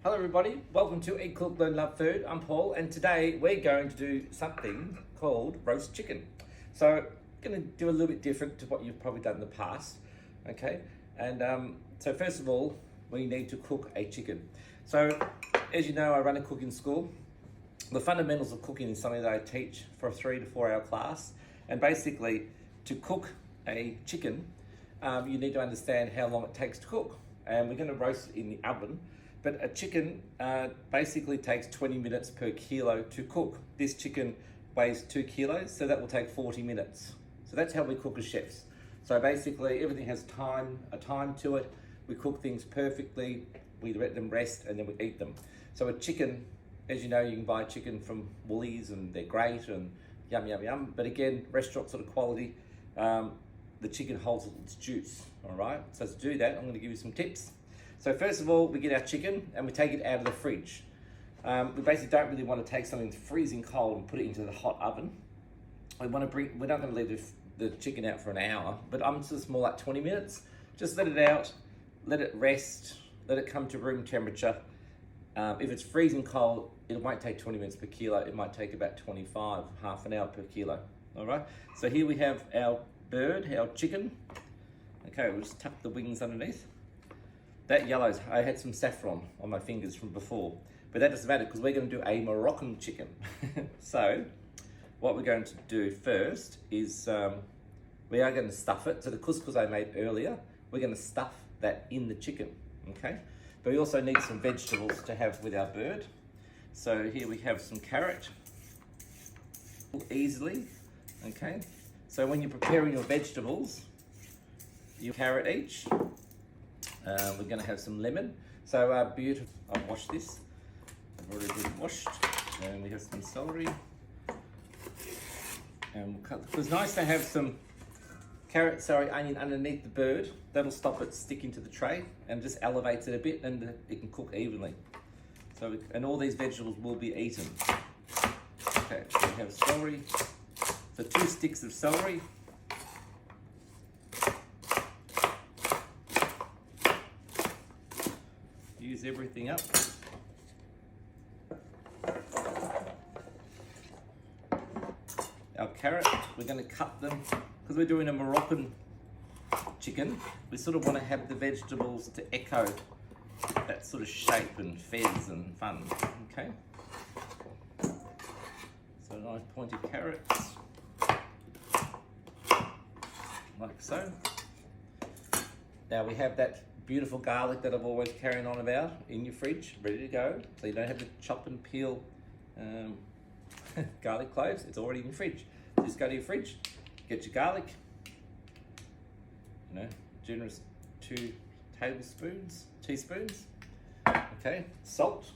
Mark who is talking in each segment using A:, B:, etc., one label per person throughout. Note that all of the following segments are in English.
A: Hello everybody, welcome to Eat, Cook, Learn, Love Food. I'm Paul and today we're going to do something called roast chicken. So I'm going to do a little bit different to what you've probably done in the past, okay? And so first of all, we need to cook a chicken. So as you know, I run a cooking school. The fundamentals of cooking is something that I teach for a 3 to 4 hour class. And basically to cook a chicken, you need to understand how long it takes to cook. And we're going to roast it in the oven. But a chicken basically takes 20 minutes per kilo to cook. This chicken weighs 2 kilos, so that will take 40 minutes. So that's how we cook as chefs. So basically everything has a time to it. We cook things perfectly, we let them rest and then we eat them. So a chicken, as you know, you can buy chicken from Woolies and they're great and yum, yum, yum. But again, restaurant sort of quality, the chicken holds its juice, all right? So to do that, I'm gonna give you some tips. So first of all, we get our chicken and we take it out of the fridge. We basically don't really want to take something freezing cold and put it into the hot oven. We're not going to leave the chicken out for an hour, but I'm just more like 20 minutes. Just let it out, let it rest, let it come to room temperature. If it's freezing cold, it won't take 20 minutes per kilo. It might take about 25, half an hour per kilo. All right. So here we have our bird, our chicken. Okay, we'll just tuck the wings underneath. That yellow's, I had some saffron on my fingers from before, but that doesn't matter because we're going to do a Moroccan chicken. So what we're going to do first is we are going to stuff it. So the couscous I made earlier, we're going to stuff that in the chicken, okay? But we also need some vegetables to have with our bird. So here we have some carrot, easily, okay? So when you're preparing your vegetables, you carrot each. We're going to have some lemon. So beautiful. I've washed this. I've already been washed. And we have some celery. And we'll cut. It's nice to have some onion underneath the bird. That'll stop it sticking to the tray and just elevates it a bit, and it can cook evenly. So and all these vegetables will be eaten. Okay, so we have celery. So 2 sticks of celery. Use everything up. Our carrot, we're going to cut them because we're doing a Moroccan chicken. We sort of want to have the vegetables to echo that sort of shape and fez and fun. Okay. So nice pointed carrots, like so. Now we have that beautiful garlic that I've always carried on about in your fridge, ready to go. So you don't have to chop and peel garlic cloves, it's already in your fridge. Just go to your fridge, get your garlic, generous 2 teaspoons. Okay, salt,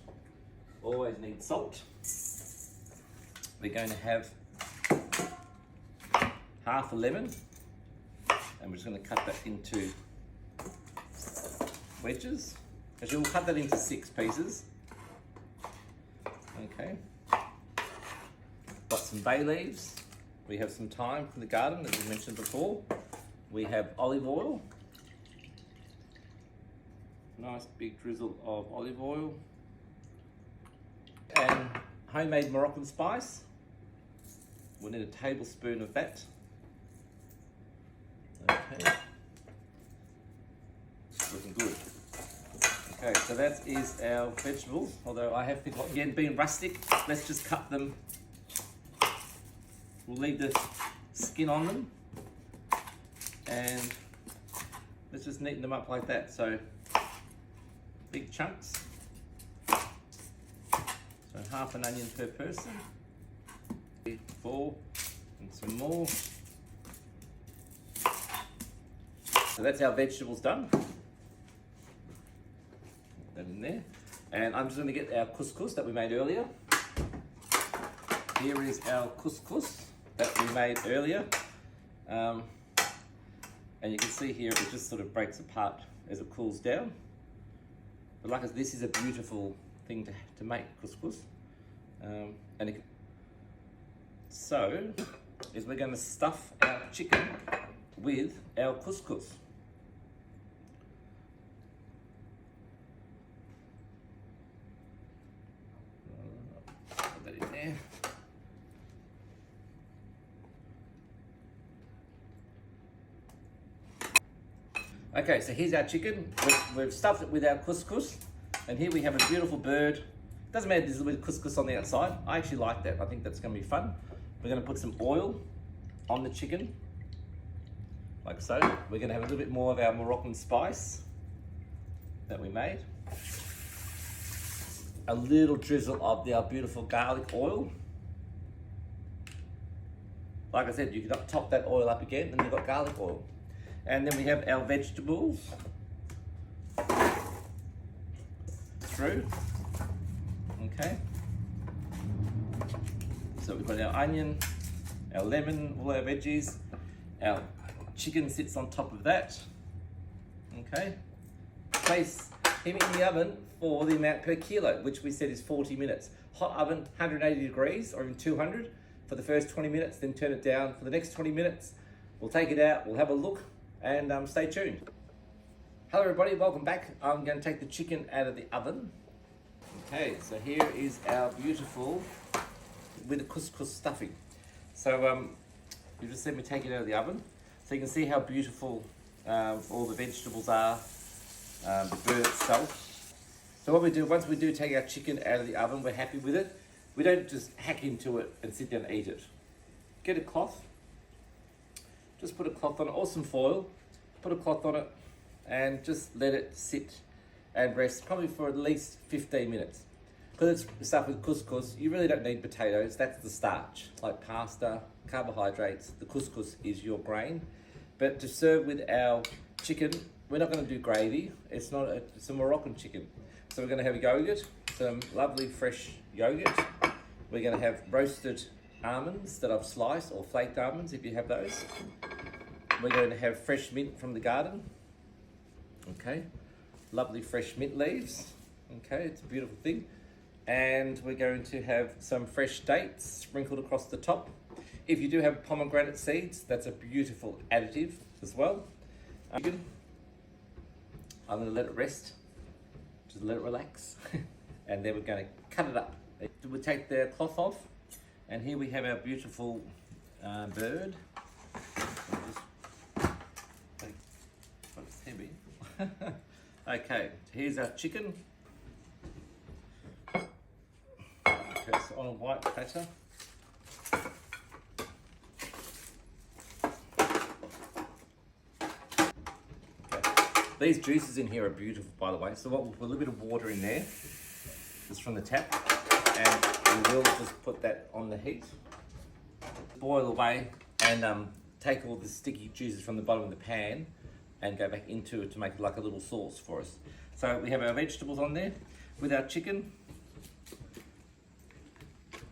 A: always need salt. We're going to have half a lemon, and we're just going to cut that into wedges. Actually, we'll cut that into 6 pieces. Okay. Got some bay leaves. We have some thyme from the garden, as we mentioned before. We have olive oil. Nice big drizzle of olive oil. And homemade Moroccan spice. We'll need a tablespoon of that. Okay. Looking good. Okay, so that is our vegetables, although I have forgotten, again, being rustic, let's just cut them. We'll leave the skin on them and let's just neaten them up like that. So big chunks. So half an onion per person. 4 and some more. So that's our vegetables done. In there, and I'm just going to get our couscous that we made earlier. Here is our couscous that we made earlier, and you can see here it just sort of breaks apart as it cools down. But like I said, this is a beautiful thing to make couscous, so we're going to stuff our chicken with our couscous. Okay, so here's our chicken. We've stuffed it with our couscous, and here we have a beautiful bird. Doesn't matter if there's a little bit of couscous on the outside. I actually like that. I think that's going to be fun. We're going to put some oil on the chicken, like so. We're going to have a little bit more of our Moroccan spice that we made. A little drizzle of our beautiful garlic oil. Like I said, you can top that oil up again, and you've got garlic oil. And then we have our vegetables through. Okay. So we've got our onion, our lemon, all our veggies. Our chicken sits on top of that. Okay. Place him in the oven for the amount per kilo, which we said is 40 minutes. Hot oven, 180 degrees or even 200 for the first 20 minutes, then turn it down for the next 20 minutes. We'll take it out, we'll have a look, and stay tuned. Hello everybody, welcome back. I'm going to take the chicken out of the oven. Okay, so here is our beautiful, with the couscous stuffing. So you just let me take it out of the oven. So you can see how beautiful all the vegetables are, the bird itself. So what we do, once we do take our chicken out of the oven, we're happy with it. We don't just hack into it and sit down and eat it. Get a cloth, just put a cloth on it, or some foil, put a cloth on it, and just let it sit and rest, probably for at least 15 minutes. Because it's stuffed with couscous, you really don't need potatoes, that's the starch, like pasta, carbohydrates. The couscous is your grain. But to serve with our chicken, we're not going to do gravy, it's a Moroccan chicken. So we're going to have yogurt, some lovely fresh yogurt. We're going to have roasted almonds that I've sliced, or flaked almonds if you have those. We're going to have fresh mint from the garden. Okay, lovely fresh mint leaves. Okay, it's a beautiful thing. And we're going to have some fresh dates sprinkled across the top. If you do have pomegranate seeds, that's a beautiful additive as well. I'm going to let it rest, just let it relax. And then we're going to cut it up. We'll take the cloth off, and here we have our beautiful bird. It's heavy. Okay, here's our chicken. Okay, so on a white platter. Okay. These juices in here are beautiful, by the way. So we'll put a little bit of water in there, just from the tap, and we will just put that on the heat. Boil away and take all the sticky juices from the bottom of the pan and go back into it to make it like a little sauce for us. So we have our vegetables on there with our chicken.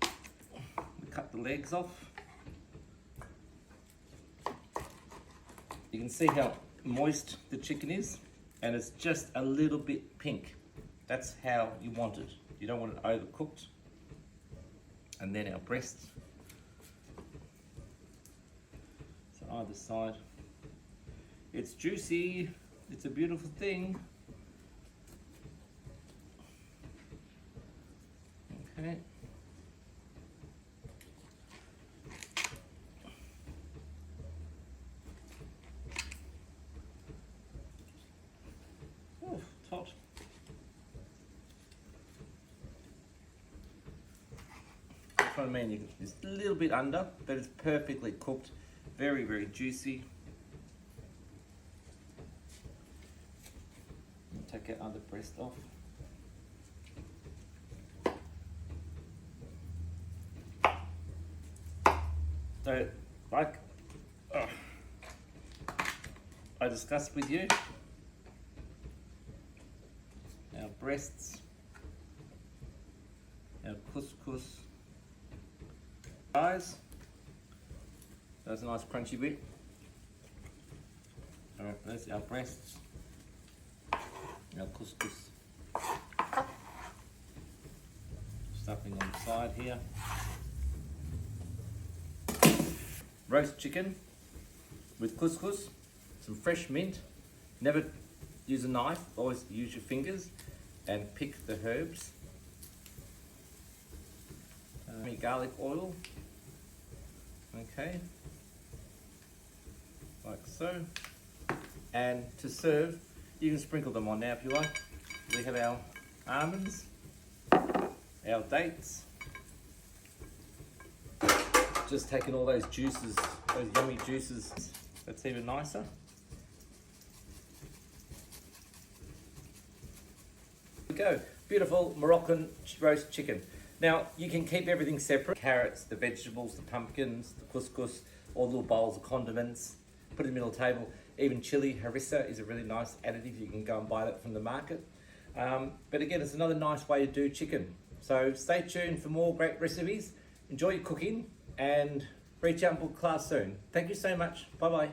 A: We cut the legs off. You can see how moist the chicken is, and it's just a little bit pink. That's how you want it. You don't want it overcooked. And then our breasts. So either side. It's juicy. It's a beautiful thing. Okay. Oh, it's hot. That's what I mean. It's a little bit under, but it's perfectly cooked. Very, very juicy. Take our other breast off. So, like I discussed with you, our breasts, our couscous, guys. That's a nice crunchy bit. Alright, there's our breasts. Our couscous stuffing on the side here. Roast chicken with couscous, some fresh mint. Never use a knife, always use your fingers and pick the herbs. Garlic oil, okay, like so. And to serve, you can sprinkle them on now if you like. We have our almonds, our dates. Just taking all those juices, those yummy juices, that's even nicer. There we go, beautiful Moroccan roast chicken. Now, you can keep everything separate. Carrots, the vegetables, the pumpkins, the couscous, all little bowls of condiments. Put it in the middle table. Even chili, harissa is a really nice additive. You can go and buy that from the market. But again, it's another nice way to do chicken. So stay tuned for more great recipes. Enjoy your cooking and reach out and book class soon. Thank you so much. Bye-bye.